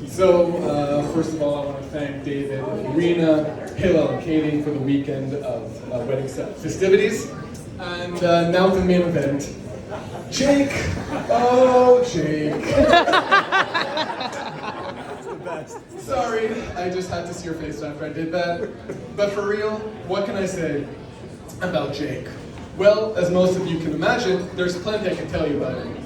So, first of all, I want to thank David, Rena, Hillel, and Katie for the weekend of wedding festivities. And now to the main event. Jake! Oh, Jake. Sorry, I just had to see your face after I did that. But for real, what can I say about Jake? Well, as most of you can imagine, there's plenty I can tell you about him.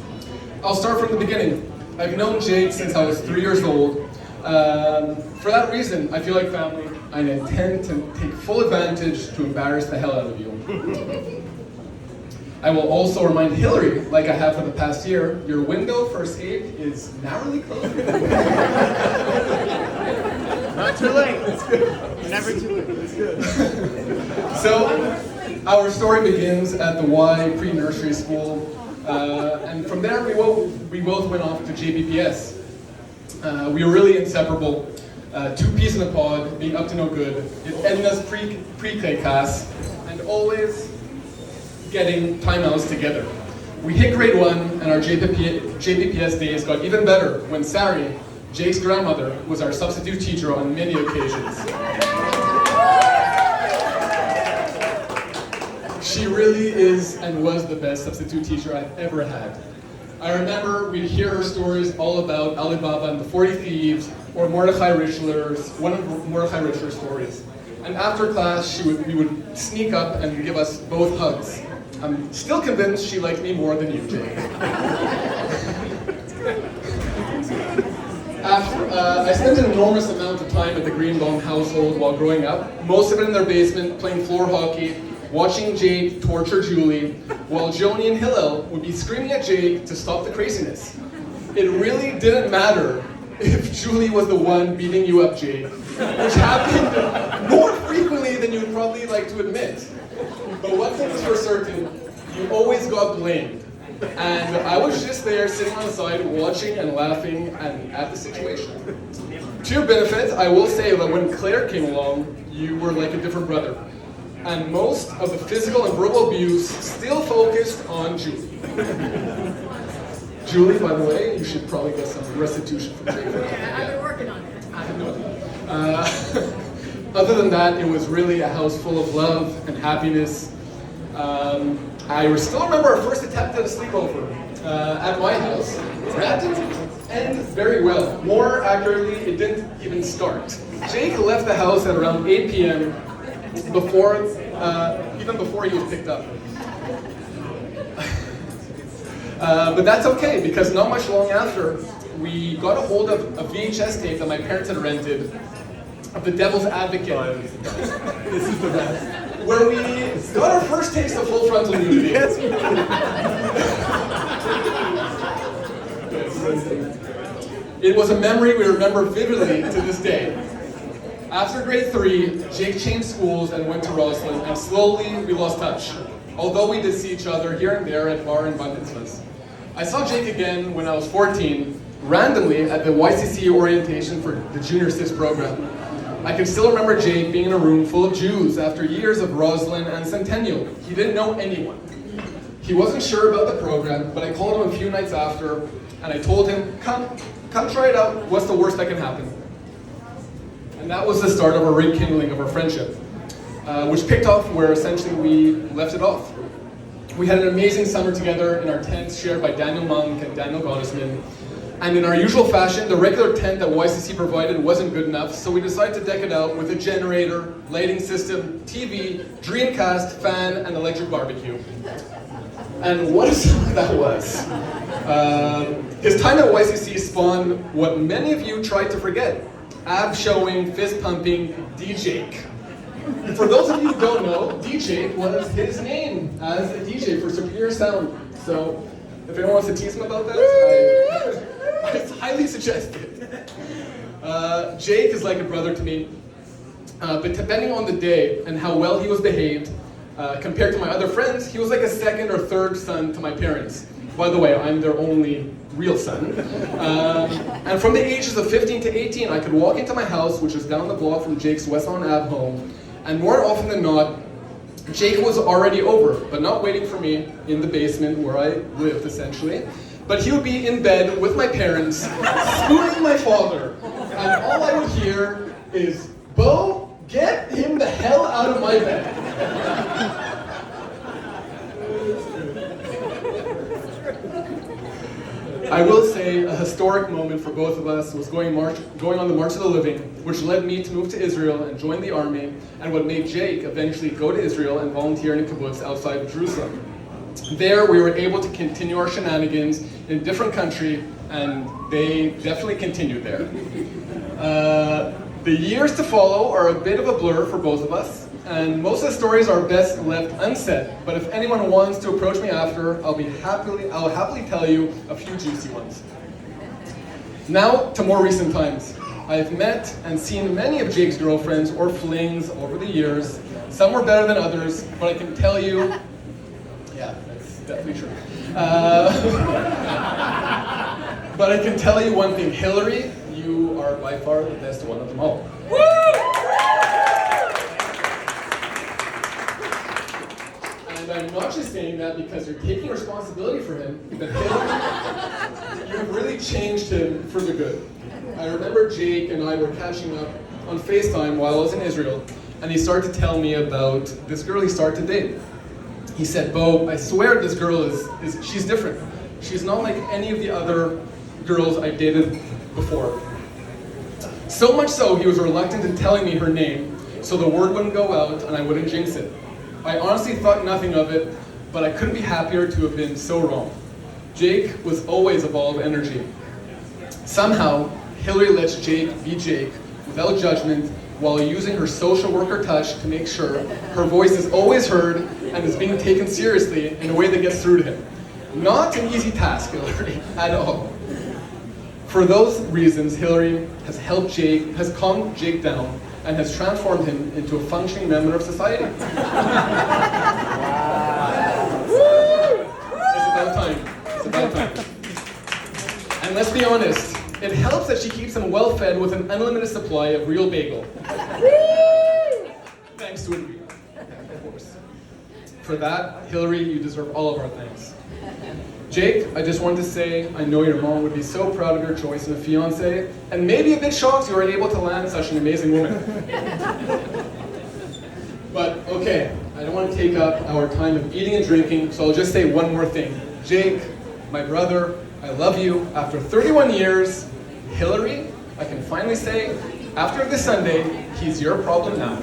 I'll start from the beginning. I've known Jake since I was 3 years old. For that reason, I feel like family, and I intend to take full advantage to embarrass the hell out of you. I will also remind Hillary, like I have for the past year, your window for escape is narrowly closed. Not too late. It's good. Never too late. It's good. So, our story begins at the Y pre-nursery school, and from there we both went off to JBPS. We were really inseparable, two peas in a pod, being up to no good, ending us pre-K class, and always getting timeouts together. We hit grade 1, and our JBPS days got even better when Sari, Jake's grandmother, was our substitute teacher on many occasions. She really is and was the best substitute teacher I've ever had. I remember we'd hear her stories all about Alibaba and the 40 Thieves, or Mordechai Richler's, one of Mordechai Richler's stories. And after class, we would sneak up and give us both hugs. I'm still convinced she liked me more than you, Jake. I spent an enormous amount of time at the Greenbaum household while growing up, most of it in their basement, playing floor hockey, watching Jake torture Julie, while Joni and Hillel would be screaming at Jake to stop the craziness. It really didn't matter if Julie was the one beating you up, Jake, which happened more frequently than you would probably like to admit. But one thing was for certain, you always got blamed. And I was just there sitting on the side watching and laughing at the situation. To your benefit, I will say that when Claire came along, you were like a different brother. And most of the physical and verbal abuse still focused on Julie. Julie, by the way, you should probably get some restitution from Jake. Yeah, I've been working on it. I have no idea. Other than that, it was really a house full of love and happiness. I still remember our first attempt at a sleepover at my house. That didn't end very well. More accurately, it didn't even start. Jake left the house at around 8 p.m. even before he was picked up. But that's okay, because not much long after, we got a hold of a VHS tape that my parents had rented of The Devil's Advocate. This is the best. Where we got our first taste of full frontal nudity. Yes. It was a memory we remember vividly to this day. After grade 3, Jake changed schools and went to Roslyn, and slowly we lost touch. Although we did see each other here and there at bar and bar mitzvahs. I saw Jake again when I was 14, randomly at the YCC orientation for the Junior Sis program. I can still remember Jake being in a room full of Jews after years of Roslyn and Centennial. He didn't know anyone. He wasn't sure about the program, but I called him a few nights after, and I told him, come try it out, what's the worst that can happen? And that was the start of a rekindling of our friendship, which picked off where essentially we left it off. We had an amazing summer together in our tents shared by Daniel Monk and Daniel Gottesman. And in our usual fashion, the regular tent that YCC provided wasn't good enough, so we decided to deck it out with a generator, lighting system, TV, Dreamcast, fan, and electric barbecue. And what a summer that was. His time at YCC spawned what many of you tried to forget. Ab-showing, fist-pumping DJ. For those of you who don't know, DJ was his name as a DJ for Superior Sound. So, if anyone wants to tease him about that, I highly suggest it. Jake is like a brother to me, but depending on the day and how well he was behaved, compared to my other friends, he was like a second or third son to my parents. By the way, I'm their only real son. And from the ages of 15 to 18, I could walk into my house, which was down the block from Jake's West Lawn Ave home, and more often than not, Jake was already over, but not waiting for me in the basement where I lived, essentially. But he would be in bed with my parents, spooning my father. And all I would hear is, "Bo, get him the hell out of my bed." I will say a historic moment for both of us was going on the March of the Living, which led me to move to Israel and join the army, and what made Jake eventually go to Israel and volunteer in a kibbutz outside of Jerusalem. There, we were able to continue our shenanigans in a different country, and they definitely continued there. The years to follow are a bit of a blur for both of us, and most of the stories are best left unsaid. But if anyone wants to approach me after, I'll happily tell you a few juicy ones. Now to more recent times. I've met and seen many of Jake's girlfriends or flings over the years. Some were better than others, but I can tell you, yeah, that's definitely true. But I can tell you one thing, Hillary, you are by far the best one of them all. Woo! And I'm not just saying that because you're taking responsibility for him, but Hillary, you've really changed him for the good. I remember Jake and I were catching up on FaceTime while I was in Israel, and he started to tell me about this girl he started to date. He said, "Bo, I swear this girl she's different. She's not like any of the other girls I dated before." So much so, he was reluctant in telling me her name, so the word wouldn't go out and I wouldn't jinx it. I honestly thought nothing of it, but I couldn't be happier to have been so wrong. Jake was always a ball of energy. Somehow, Hillary lets Jake be Jake without judgment, while using her social worker touch to make sure her voice is always heard and is being taken seriously in a way that gets through to him. Not an easy task, Hillary, at all. For those reasons, Hillary has calmed Jake down and has transformed him into a functioning member of society. It's about time. It's about time. And let's be honest, it helps that she keeps him well fed with an unlimited supply of real bagel. Thanks to India, of course. For that, Hillary, you deserve all of our thanks. Jake, I just wanted to say, I know your mom would be so proud of your choice in a fiance, and maybe a bit shocked you were able to land such an amazing woman. But okay, I don't want to take up our time of eating and drinking, so I'll just say one more thing. Jake, my brother, I love you. After 31 years, Hillary, I can finally say, after this Sunday, he's your problem now.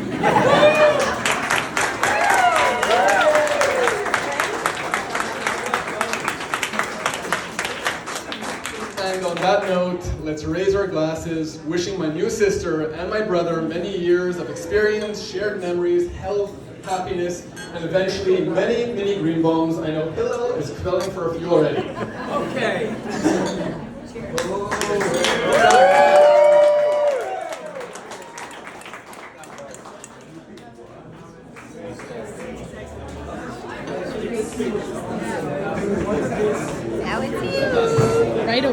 And on that note, let's raise our glasses, wishing my new sister and my brother many years of experience, shared memories, health, happiness, and eventually many, many green bombs. I know Hillel is quelling for a few already. Okay. Now it's you. Right away.